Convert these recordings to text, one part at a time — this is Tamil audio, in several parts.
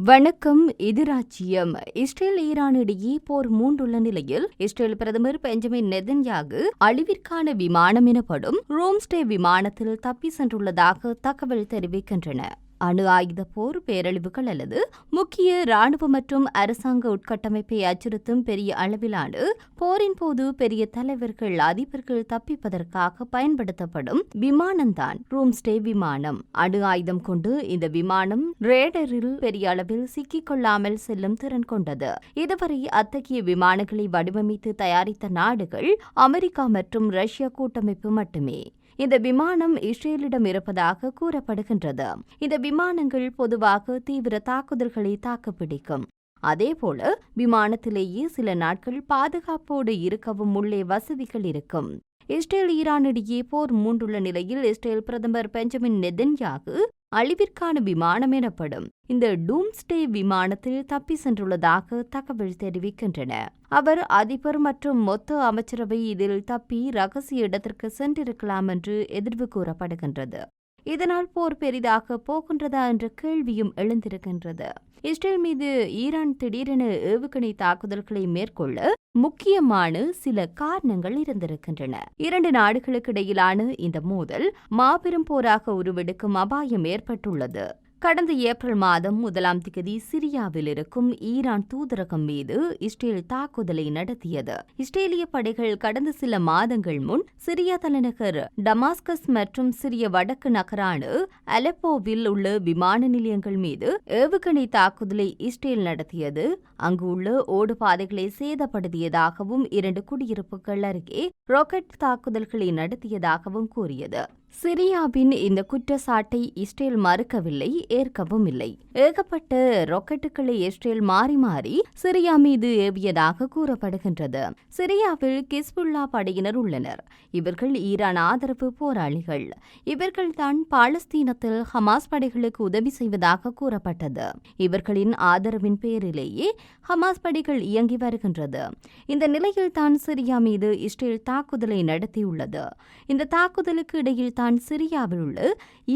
வணக்கம். இது ராஜ்யம். இஸ்ரேல் ஈரான் இடையே போர் மூண்டுள்ள நிலையில் இஸ்ரேல் பிரதமர் பெஞ்சமின் நெதன்யாகு அழிவிற்கான விமானம் எனப்படும் ரோம்ஸ்டே விமானத்தில் தப்பி சென்றுள்ளதாக தகவல் தெரிவிக்கின்றன. அணு ஆயுத போர், பேரழிவுகள் அல்லது முக்கிய ராணுவ மற்றும் அரசாங்க உட்கட்டமைப்பை அச்சுறுத்தும் பெரிய அளவிலான போரின் போது பெரிய தலைவர்கள், அதிபர்கள் தப்பிப்பதற்காக பயன்படுத்தப்படும் விமானம்தான் ரூம்ஸ்டே விமானம். அணு ஆயுதம் கொண்டு இந்த விமானம் ரேடரில் பெரிய அளவில் சிக்கிக்கொள்ளாமல் செல்லும் திறன் கொண்டது. இதுவரை அத்தகைய விமானங்களை வடிவமைத்து தயாரித்த நாடுகள் அமெரிக்கா மற்றும் ரஷ்யா கூட்டமைப்பு மட்டுமே. இந்த விமானம் இஸ்ரேலிடம் இருப்பதாக கூறப்படுகின்றது. இந்த விமானங்கள் பொதுவாக தீவிர தாக்குதல்களை தாக்குப்பிடிக்கும். அதேபோல விமானத்திலேயே சில நாட்கள் பாதுகாப்போடு இருக்கவும் உள்ளே வசதிகள் இருக்கும். இஸ்ரேல் ஈரான் இடையே போர் மூண்டுள்ள நிலையில் இஸ்ரேல் பிரதமர் பெஞ்சமின் நெதன்யாகு அழிவிற்கான விமானம் எனப்படும் இந்த டூம்ஸ்டே விமானத்தில் தப்பி சென்றுள்ளதாக தகவல் தெரிவிக்கின்றன. அவர் அதிபர் மற்றும் மொத்த அமைச்சரவை இதில் தப்பி ரகசிய இடத்திற்கு சென்றிருக்கலாம் என்று எதிர்வு கூறப்படுகின்றது. இதனால் போர் பெரிதாக போகின்றதா என்ற கேள்வியும் எழுந்திருக்கின்றது. இஸ்ரேல் மீது ஈரான் திடீரென ஏவுகணை தாக்குதல்களை மேற்கொள்ள முக்கியமான சில காரணங்கள் இருந்திருக்கின்றன. இரண்டு நாடுகளுக்கு இடையிலான இந்த மோதல் மாபெரும் போராக உருவெடுக்கும் அபாயம் ஏற்பட்டுள்ளது. கடந்த ஏப்ரல் மாதம் 1ஆம் தேதி சிரியாவில் இருக்கும் ஈரான் தூதரகம் மீது இஸ்ரேல் தாக்குதலை நடத்தியது. இஸ்ரேலிய படைகள் கடந்த சில மாதங்கள் முன் சிரியா தலைநகர் டமாஸ்கஸ் மற்றும் சிரிய வடக்கு நகரான அலெப்போவில் உள்ள விமான நிலையங்கள் மீது ஏவுகணை தாக்குதலை இஸ்ரேல் நடத்தியது. அங்கு உள்ள ஓடுபாதைகளை சேதப்படுத்தியதாகவும் 2 குடியிருப்புகள் அருகே ராக்கெட் தாக்குதல்களை நடத்தியதாகவும் கூறியது. சிரியாவின் இந்த குற்றச்சாட்டை இஸ்ரேல் மறுக்கவில்லை, ஏற்கவும் இல்லை. ஏகப்பட்ட ராக்கெட்டுகளை இஸ்ரேல் மாறி மாறி சிரியா மீது ஏவியதாக கூறப்படுகின்றது. சிரியாவில் ஹிஸ்புல்லா படையினர் உள்ளனர். இவர்கள் ஈரான் ஆதரவு போராளிகள். இவர்கள்தான் பாலஸ்தீனத்தில் ஹமாஸ் படைகளுக்கு உதவி செய்வதாக கூறப்பட்டது. இவர்களின் ஆதரவின் பேரிலேயே ஹமாஸ் படைகள் இயங்கி வருகின்றது. இந்த நிலையில்தான் சிரியா மீது இஸ்ரேல் தாக்குதலை நடத்தியுள்ளது. இந்த தாக்குதலுக்கு இடையில் தான் சிரியாவில் உள்ள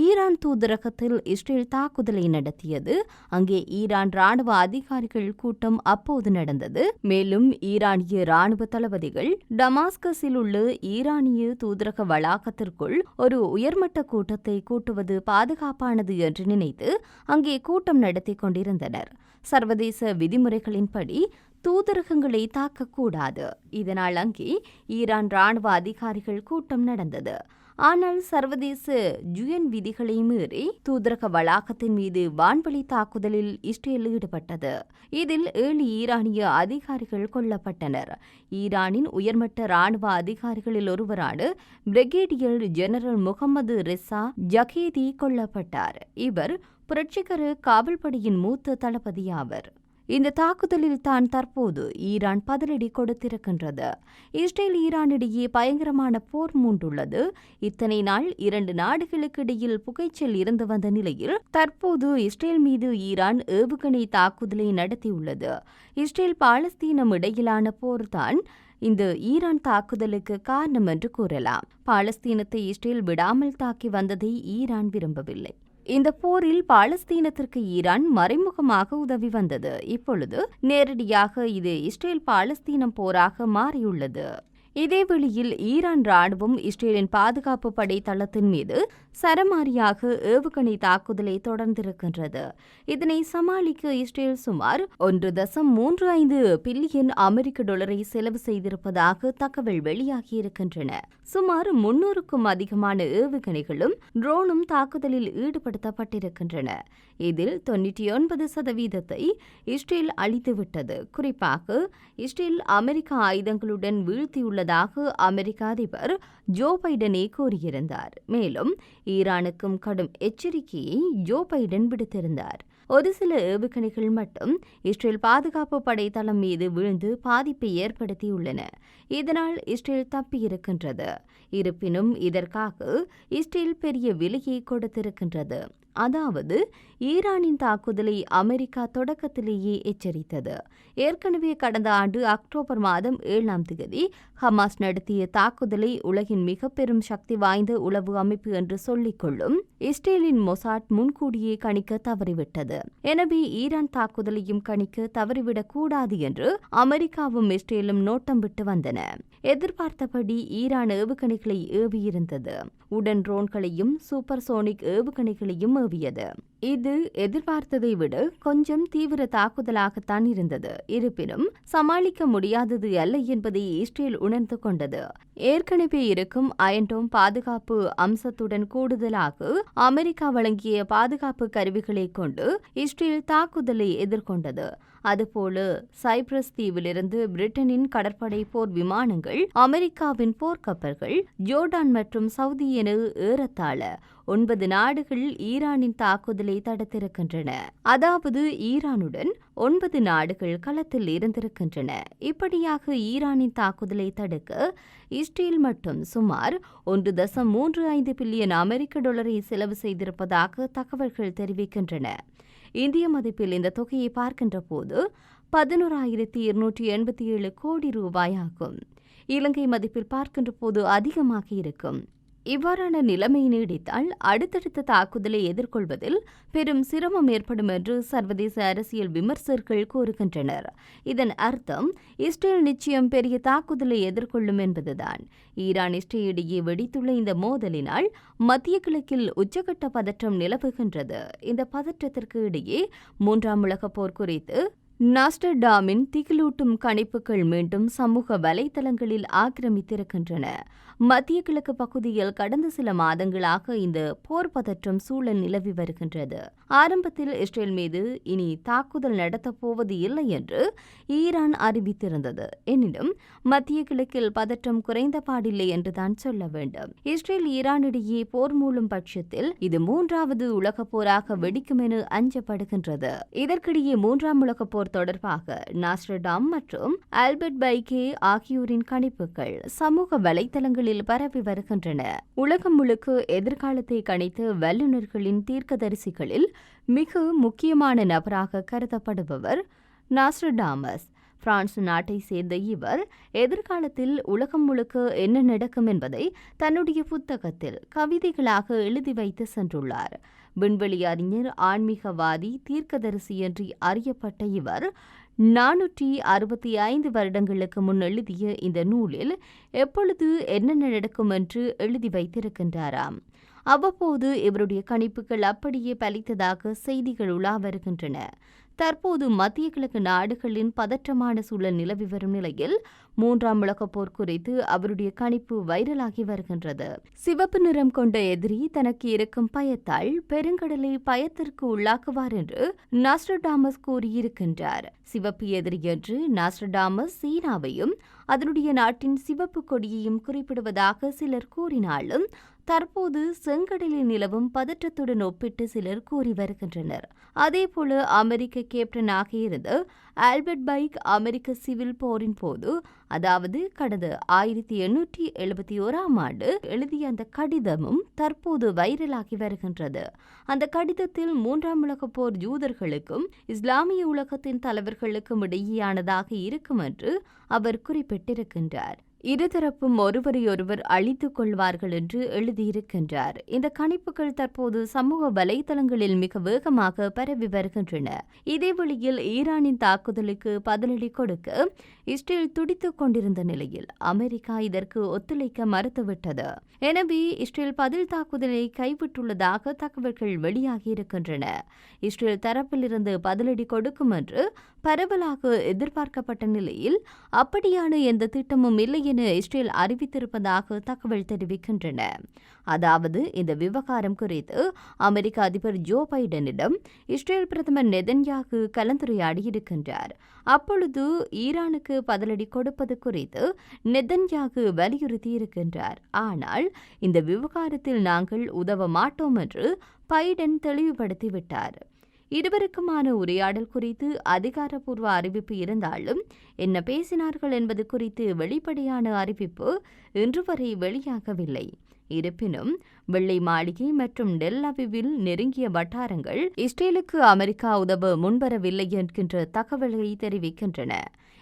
ஈரான் தூதரகத்தில் இஸ்ரேல் தாக்குதலை நடத்தியது. அங்கே ஈரான் ராணுவ அதிகாரிகள் கூட்டம் அப்போது நடந்தது. மேலும் ஈரானிய ராணுவ தளபதிகள் டமாஸ்கஸில் உள்ள ஈரானிய தூதரக வளாகத்திற்குள் ஒரு உயர்மட்ட கூட்டத்தை கூட்டுவது பாதுகாப்பானது என்று நினைத்து அங்கே கூட்டம் நடத்தி கொண்டிருந்தனர். சர்வதேச விதிமுறைகளின்படி தூதரகங்களை தாக்கக்கூடாது. இதனால் அங்கே ஈரான் ராணுவ அதிகாரிகள் கூட்டம் நடந்தது. ஆனால் சர்வதேச UN விதிகளை மீறி தூதரக வளாகத்தின் மீது வான்வழி தாக்குதலில் இஸ்ரேல் ஈடுபட்டது. இதில் 7 ஈரானிய அதிகாரிகள் கொல்லப்பட்டனர். ஈரானின் உயர்மட்ட ராணுவ அதிகாரிகளில் ஒருவரான பிரிகேடியர் ஜெனரல் முகமது ரெசா ஜகேதி கொல்லப்பட்டார். இவர் புரட்சிகர காவல்படையின் மூத்த தளபதியாவர். இந்த தாக்குதலில் தான் தற்போது ஈரான் பதிலடி கொடுத்திருக்கின்றது. இஸ்ரேல் ஈரான் இடையே பயங்கரமான போர் மூண்டுள்ளது. இத்தனை நாள் 2 நாடுகளுக்கு இடையில் புகைச்சல் இருந்து வந்த நிலையில் தற்போது இஸ்ரேல் மீது ஈரான் ஏவுகணை தாக்குதலை நடத்தியுள்ளது. இஸ்ரேல் பாலஸ்தீனம் இடையிலான போர்தான் இந்த ஈரான் தாக்குதலுக்கு காரணம் என்று கூறலாம். பாலஸ்தீனத்தை இஸ்ரேல் விடாமல் தாக்கி வந்ததை ஈரான் விரும்பவில்லை. இந்த போரில் பாலஸ்தீனத்திற்கு ஈரான் மறைமுகமாக உதவி வந்தது. இப்பொழுது நேரடியாக இது இஸ்ரேல் பாலஸ்தீனம் போராக மாறியுள்ளது. இதேவேளையில் ஈரான் ராணுவம் இஸ்ரேலின் பாதுகாப்பு படை தளத்தின் மீது சரமாரியாக ஏவுகணை தாக்குதலை தொடர்ந்திருக்கின்றது. இதனை சமாளிக்க இஸ்ரேல் சுமார் $1.35 பில்லியன் $1 செலவு செய்திருப்பதாக தகவல் வெளியாகியிருக்கின்றன. சுமார் 300க்கும் அதிகமான ஏவுகணைகளும் ட்ரோனும் தாக்குதலில் ஈடுபடுத்தப்பட்டிருக்கின்றன. இதில் 99% இஸ்ரேல் அழித்துவிட்டது. குறிப்பாக இஸ்ரேல் அமெரிக்க ஆயுதங்களுடன் வீழ்த்தியுள்ளதாக அமெரிக்க அதிபர் ஜோ பைடனே கூறியிருந்தார். மேலும் ஈரானுக்கும் கடும் எச்சரிக்கையை ஜோ பைடன் விடுத்திருந்தார். ஒரு சில ஏவுகணைகள் மட்டும் இஸ்ரேல் பாதுகாப்பு படை தளம் மீது விழுந்து பாதிப்பை ஏற்படுத்தியுள்ளன. இதனால் இஸ்ரேல் தப்பியிருக்கின்றது. இருப்பினும் இதற்காக இஸ்ரேல் பெரிய விலையை கொடுத்திருக்கின்றது. அதாவது ஈரானின் தாக்குதலை அமெரிக்கா தொடக்கத்திலேயே எச்சரித்தது. ஏற்கனவே கடந்த ஆண்டு அக்டோபர் மாதம் 7ஆம் தேதி ஹமாஸ் நடத்திய தாக்குதலை உலகின் மிக பெரும் சக்தி வாய்ந்த உளவு அமைப்பு என்று சொல்லிக்கொள்ளும் இஸ்ரேலின் மொசாட் முன்கூடியே கணிக்க தவறிவிட்டது. எனவே ஈரான் தாக்குதலையும் கணிக்க தவறிவிடக் கூடாது என்று அமெரிக்காவும் இஸ்ரேலும் நோட்டம் விட்டு வந்தன. எதிர்பார்த்தபடி ஈரான் ஏவுகணைகளை ஏவியிருந்தது. உடன் ட்ரோன்களையும் சூப்பர்சோனிக் ஏவுகணைகளையும் ஏவியது. இது எதிர்பார்த்ததை விட கொஞ்சம் தீவிர தாக்குதலாகத்தான் இருந்தது. இருப்பினும் சமாளிக்க முடியாதது அல்ல என்பதை இஸ்ரேல் உணர்ந்து கொண்டது. ஏற்கனவே இருக்கும் அயன்டோம் பாதுகாப்பு அம்சத்துடன் கூடுதலாக அமெரிக்கா வழங்கிய பாதுகாப்பு கருவிகளை கொண்டு இஸ்ரேல் தாக்குதலை எதிர்கொண்டது. அதுபோல சைப்ரஸ் தீவிலிருந்து பிரிட்டனின் கடற்படை போர் விமானங்கள், அமெரிக்காவின் போர்க்கப்பல்கள், ஜோர்டான் மற்றும் சவுதி என ஏறத்தாழ 9 நாடுகள் ஈரானின் தாக்குதலை தடுத்திருக்கின்றன. அதாவது ஈரானுடன் 9 நாடுகள் களத்தில் இருந்திருக்கின்றன. இப்படியாக ஈரானின் தாக்குதலை தடுக்க இஸ்ரேல் மட்டும் சுமார் 1.35 பில்லியன் அமெரிக்க டாலரை செலவு செய்திருப்பதாக தகவல்கள் தெரிவிக்கின்றன. இந்திய மதிப்பில் இந்த தொகையை பார்க்கின்ற போது 11,287 கோடி ரூபாயாகும். இலங்கை மதிப்பில் பார்க்கின்ற போது அதிகமாக இருக்கும். இவ்வாறான நிலைமை நீடித்தால் அடுத்தடுத்த தாக்குதலை எதிர்கொள்வதில் பெரும் சிரமம் ஏற்படும் என்று சர்வதேச அரசியல் விமர்சகர்கள் கூறுகின்றனர். இதன் அர்த்தம் இஸ்ரேல் நிச்சயம் பெரிய தாக்குதலை எதிர்கொள்ளும் என்பதுதான். ஈரான் இஸ்ரேல் இடையே வெடித்துள்ள இந்த மோதலினால் மத்திய கிழக்கில் உச்சகட்ட பதற்றம் நிலவுகின்றது. இந்த பதற்றத்திற்கு இடையே 3ஆம் உலகப் போர் குறித்து நாஸ்டர்டாமின் திகிலூட்டும் கணிப்புகள் மீண்டும் சமூக வலைதளங்களில் ஆக்கிரமித்திருக்கின்றன. மத்திய கிழக்கு பகுதியில் கடந்த சில மாதங்களாக இந்த போர் பதற்றம் சூழல் நிலவி வருகின்றது. ஆரம்பத்தில் இஸ்ரேல் மீது இனி தாக்குதல் நடத்தப் போவது இல்லை என்று ஈரான் அறிவித்திருந்தது. எனினும் மத்திய கிழக்கில் பதற்றம் குறைந்த பாடில்லை என்றுதான் சொல்ல வேண்டும். இஸ்ரேல் ஈரானிடையே போர் மூலம் பட்சத்தில் இது 3வது உலகப் போராக வெடிக்கும் என அஞ்சப்படுகின்றது. இதற்கிடையே 3ஆம் உலகப் போர் தொடர்பாக நாஸ்டர்டாம் மற்றும் ஆல்பர்ட் பைகே ஆகியோரின் கணிப்புகள் சமூக வலைதளங்களில் பரவி வருகின்றன. உலகம் முழுக்க எதிர்காலத்தை கணித்த வல்லுநர்களின் தீர்க்கதரிசிகளில் மிக முக்கியமான நபராக கருதப்படுபவர் நாஸ்டர்டாமஸ். பிரான்ஸ் நாட்டை சேர்ந்த இவர் எதிர்காலத்தில் உலகம் முழுக்க என்ன நடக்கும் என்பதை தன்னுடைய புத்தகத்தில் கவிதைகளாக எழுதி வைத்து சென்றுள்ளார். விண்வெளி அறிஞர், ஆன்மீகவாதி, தீர்க்கதரிசி என்று அறியப்பட்ட இவர் 465 வருடங்களுக்கு முன் எழுதிய இந்த நூலில் எப்பொழுது என்னென்ன நடக்கும் என்று எழுதி வைத்திருக்கின்றாராம். அவ்வப்போது இவருடைய கணிப்புகள் அப்படியே பலித்ததாக செய்திகள் உலா வருகின்றன. தற்போது மத்திய கிழக்கு நாடுகளின் பதற்றமான சூழல் நிலவி வரும் நிலையில் 3ஆம் உலகப் போர் குறித்து அவருடைய கணிப்பு வைரலாகி வருகின்றது. சிவப்பு நிறம் கொண்ட எதிரி தனக்கு இருக்கும் பயத்தால் பெருங்கடலை பயத்திற்கு உள்ளாக்குவார் என்று நாஸ்டர்டாமஸ் கூறியிருக்கின்றார். சிவப்பு எதிரி என்று நாஸ்டர்டாமஸ் சீனாவையும் அதனுடைய நாட்டின் சிவப்பு கொடியையும் குறிப்பிடுவதாக சிலர் கூறினாலும் தற்போது செங்கடலில் நிலவும் பதற்றத்துடன் ஒப்பிட்டு சிலர் கூறி வருகின்றனர். அதேபோல அமெரிக்க கேப்டனாக இருந்த ஆல்பர்ட் பைக் அமெரிக்க சிவில் போரின் போது, அதாவது கடந்த 1871ஆம் ஆண்டு எழுதிய அந்த கடிதமும் தற்போது வைரலாகி வருகின்றது. அந்த கடிதத்தில் 3ஆம் உலகப் போர் யூதர்களுக்கும் இஸ்லாமிய உலகத்தின் தலைவர்களுக்கும் இடையேயானதாக இருக்கும் என்று அவர் குறிப்பிட்டிருக்கின்றார். இருதரப்பும் ஒருவரையொருவர் அழித்துக் கொள்வார்கள் என்று எழுதியிருக்கின்றார். இந்த கணிப்புகள் தற்போது சமூக வலைதளங்களில் மிக வேகமாக பரவி வருகின்றன. இதேவேளையில் ஈரானின் தாக்குதலுக்கு பதிலடி கொடுக்க இஸ்ரேல் துடித்துக் கொண்டிருந்த நிலையில் அமெரிக்கா இதற்கு ஒத்துழைக்க மறுத்துவிட்டது. எனவே இஸ்ரேல் பதில் தாக்குதலை கைவிட்டுள்ளதாக தகவல்கள் வெளியாகியிருக்கின்றன. இஸ்ரேல் தரப்பிலிருந்து பதிலடி கொடுக்கும் என்று பரவலாக எதிர்பார்க்கப்பட்ட நிலையில் அப்படியான எந்த திட்டமும் இல்லை என இஸ்ரேல் அறிவித்திருப்பதாக தகவல் தெரிவிக்கின்றன. அதாவது இந்த விவகாரம் குறித்து அமெரிக்க அதிபர் ஜோ பைடனிடம் இஸ்ரேல் பிரதமர் நெதன்யாகு கலந்துரையாடியிருக்கின்றார். அப்பொழுது ஈரானுக்கு பதிலடி கொடுப்பது குறித்து நெதன்யாகு வலியுறுத்தியிருக்கின்றார். ஆனால் இந்த விவகாரத்தில் நாங்கள் உதவ மாட்டோம் என்று பைடன் தெளிவுபடுத்திவிட்டார். இருவருக்குமான உரையாடல் குறித்து அதிகாரப்பூர்வ அறிவிப்பு இருந்தாலும் என்ன பேசினார்கள் என்பது குறித்து வெளிப்படையான அறிவிப்பு இன்று வரை வெளியாகவில்லை. இருப்பினும் வெள்ளை மாளிகை மற்றும் டெல் அவிவில் நெருங்கிய வட்டாரங்கள் இஸ்ரேலுக்கு அமெரிக்கா உதவ முன்வரவில்லை என்கின்ற தகவல்களை தெரிவிக்கின்றன.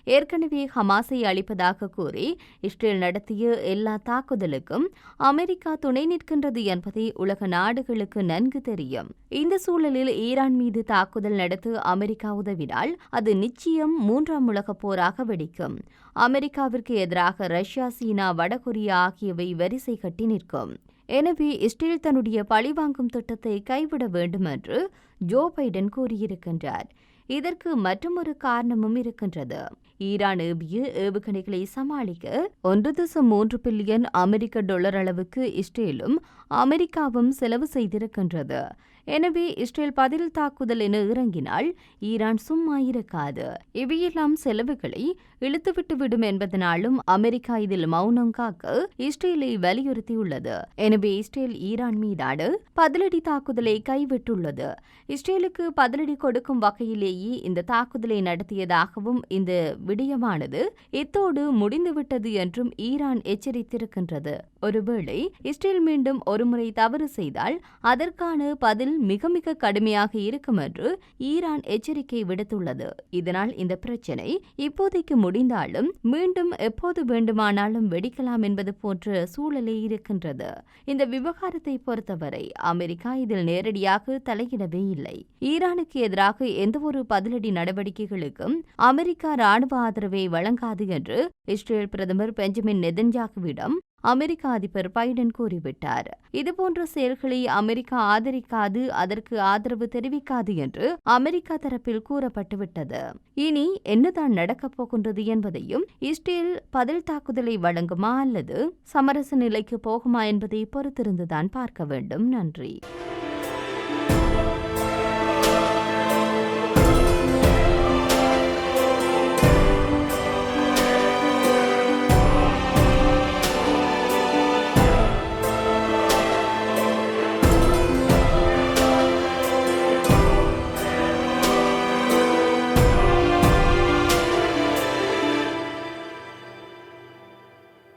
ஏற்கனவே ஹமாஸை அழிப்பதாக கூறி இஸ்ரேல் நடத்திய எல்லா தாக்குதலுக்கும் அமெரிக்கா துணை நிற்கின்றது என்பதை உலக நாடுகளுக்கு நன்கு தெரியும். இந்த சூழலில் ஈரான் மீது தாக்குதல் நடத்த அமெரிக்கா உதவினால் அது நிச்சயம் மூன்றாம் உலகப் போராக வெடிக்கும். அமெரிக்காவிற்கு எதிராக ரஷ்யா, சீனா, வடகொரியா ஆகியவை வரிசை கட்டி நிற்கும். எனவே இஸ்ரேல் தன்னுடைய பழிவாங்கும் திட்டத்தை கைவிட வேண்டும் என்று ஜோ பைடன் கூறியிருக்கின்றார். இதற்கு மற்றொரு காரணமும் இருக்கின்றது. ஈரான் ஏவிய ஏவுகணைகளை சமாளிக்க 1.3 பில்லியன் அமெரிக்க டாலர் அளவுக்கு இஸ்ரேலும் அமெரிக்காவும் செலவு செய்திருக்கின்றது. எனவே இஸ்ரேல் பதில் தாக்குதல் என இறங்கினால் ஈரான் சும்மா இருக்காது. இவையெல்லாம் செலவுகளை இழுத்துவிட்டுவிடும் என்பதனாலும் அமெரிக்கா இதில் மௌனம் காக்க இஸ்ரேலை வலியுறுத்தியுள்ளது. எனவே இஸ்ரேல் ஈரான் மீதான பதிலடி தாக்குதலை கைவிட்டுள்ளது. இஸ்ரேலுக்கு பதிலடி கொடுக்கும் வகையிலேயே இந்த தாக்குதலை நடத்தியதாகவும் இந்த விடயமானது இத்தோடு முடிந்துவிட்டது என்றும் ஈரான் எச்சரித்திருக்கின்றது. ஒருவேளை இஸ்ரேல் மீண்டும் ஒருமுறை தவறு செய்தால் அதற்கான பதில் மிக மிக கடுமையாக இருக்கும் என்று ஈரான் எச்சரிக்கை விடுத்துள்ளது. இதனால் இந்த பிரச்சினை இப்போதைக்கு முடிந்தாலும் மீண்டும் எப்போது வேண்டுமானாலும் வெடிக்கலாம் என்பது போன்ற சூழலே இருக்கின்றது. இந்த விவகாரத்தை பொறுத்தவரை அமெரிக்கா இதில் நேரடியாக தலையிடவே இல்லை. ஈரானுக்கு எதிராக எந்தவொரு பதிலடி நடவடிக்கைகளுக்கும் அமெரிக்கா ராணுவ ஆதரவை வழங்காது என்று இஸ்ரேல் பிரதமர் பெஞ்சமின் நெதன்யாகுவிடம் அமெரிக்க அதிபர் பைடன் கூறிவிட்டார். இதுபோன்ற செயல்களை அமெரிக்கா ஆதரிக்காது, அதற்கு ஆதரவு தெரிவிக்காது என்று அமெரிக்கா தரப்பில் கூறப்பட்டுவிட்டது. இனி என்னதான் நடக்கப் போகின்றது என்பதையும், இஸ்ரேல் பதில் தாக்குதலை வழங்குமா அல்லது சமரச நிலைக்கு போகுமா என்பதை பொறுத்திருந்துதான் பார்க்க வேண்டும். நன்றி.